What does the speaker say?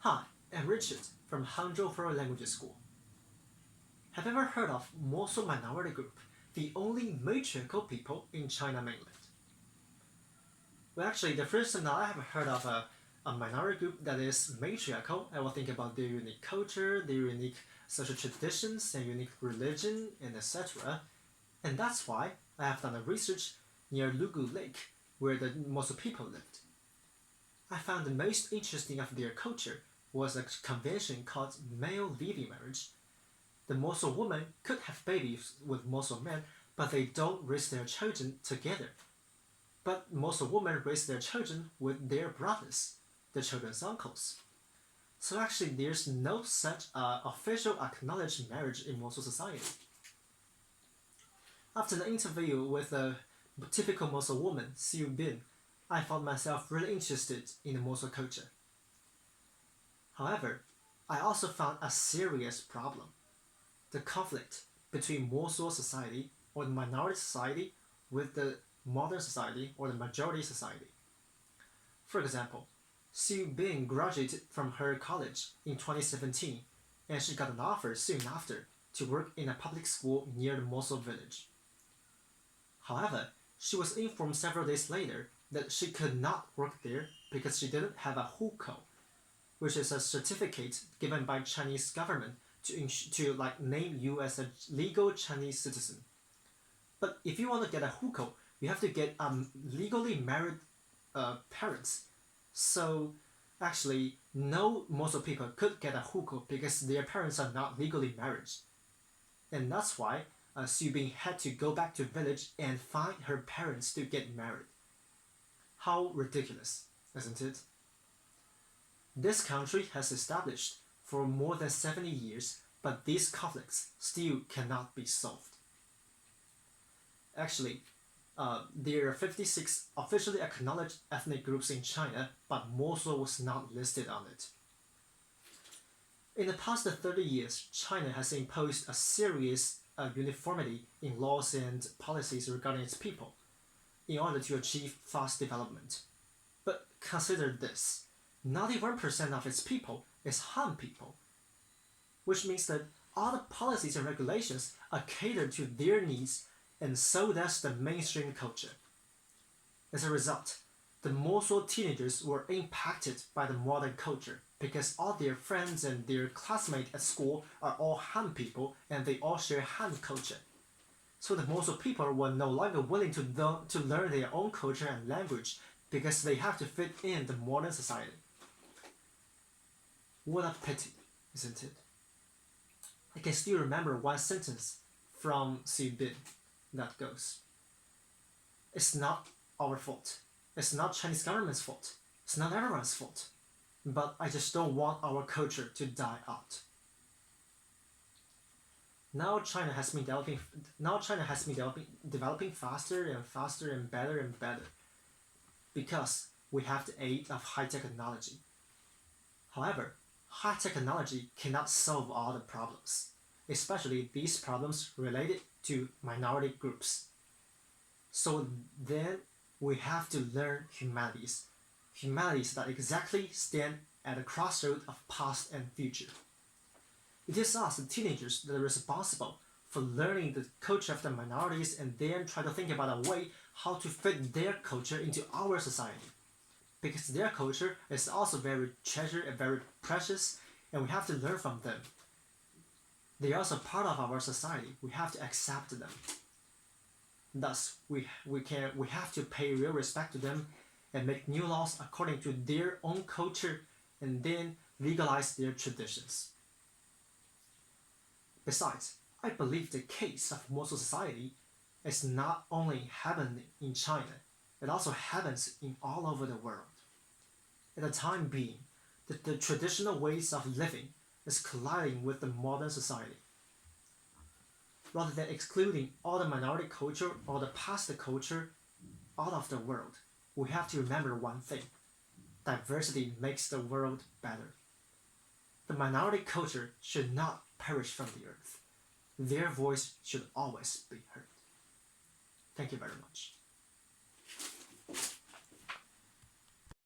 Hi, I'm Richard from Hangzhou Foreign Languages School. Have you ever heard of Mosul minority group, the only matriarchal people in China mainland? Well, actually, the first time that I have heard of a minority group that is matriarchal, I will think about their unique culture, their unique social traditions, and unique religion, and etc. And that's why I have done a research near Lugu Lake, where the Mosul people lived. I found the most interesting of their culture was a convention called male leaving marriage. The Mosul women could have babies with Mosul men, but they don't raise their children together. But Mosul women raise their children with their brothers, the children's uncles. So actually there's no such official acknowledged marriage in Mosul society. After the interview with a typical Mosul woman, Siu Bin, I found myself really interested in the Mosul culture. However, I also found a serious problem: the conflict between Mosul society or the minority society with the modern society or the majority society. For example, Siu Bin graduated from her college in 2017 and she got an offer soon after to work in a public school near the Mosul village. However, she was informed several days later that she could not work there because she didn't have a hukou, which is a certificate given by Chinese government to name you as a legal Chinese citizen. But if you want to get a hukou, you have to get legally married parents. So actually, no Mosul people could get a hukou because their parents are not legally married. And that's why Siu Bin had to go back to village and find her parents to get married. How ridiculous, isn't it? This country has established for more than 70 years, but these conflicts still cannot be solved. Actually, there are 56 officially acknowledged ethnic groups in China, but Mosul was not listed on it. In the past 30 years, China has imposed a serious uniformity in laws and policies regarding its people in order to achieve fast development. But consider this: 91% of its people is Han people, which means that all the policies and regulations are catered to their needs, and so does the mainstream culture. As a result, the Mosul teenagers were impacted by the modern culture because all their friends and their classmates at school are all Han people and they all share Han culture. So the Mosul people were no longer willing to learn their own culture and language because they have to fit in the modern society. What a pity, isn't it? I can still remember one sentence from Siu Bin that goes, "It's not our fault. It's not Chinese government's fault. It's not everyone's fault. But I just don't want our culture to die out." Now China has been developing faster and faster and better because we have the aid of high technology. However, high technology cannot solve all the problems, especially these problems related to minority groups. So then we have to learn humanities that exactly stand at a crossroad of past and future. It is us, the teenagers, that are responsible for learning the culture of the minorities and then try to think about a way how to fit their culture into our society. Because their culture is also very treasured and very precious, and we have to learn from them. They are also part of our society. We have to accept them. Thus, we have to pay real respect to them and make new laws according to their own culture and then legalize their traditions. Besides, I believe the case of Mosul society is not only happening in China, it also happens in all over the world. At the time being, the traditional ways of living is colliding with the modern society. Rather than excluding all the minority culture or the past culture out of the world, we have to remember one thing: diversity makes the world better. The minority culture should not perish from the earth. Their voice should always be heard. Thank you very much.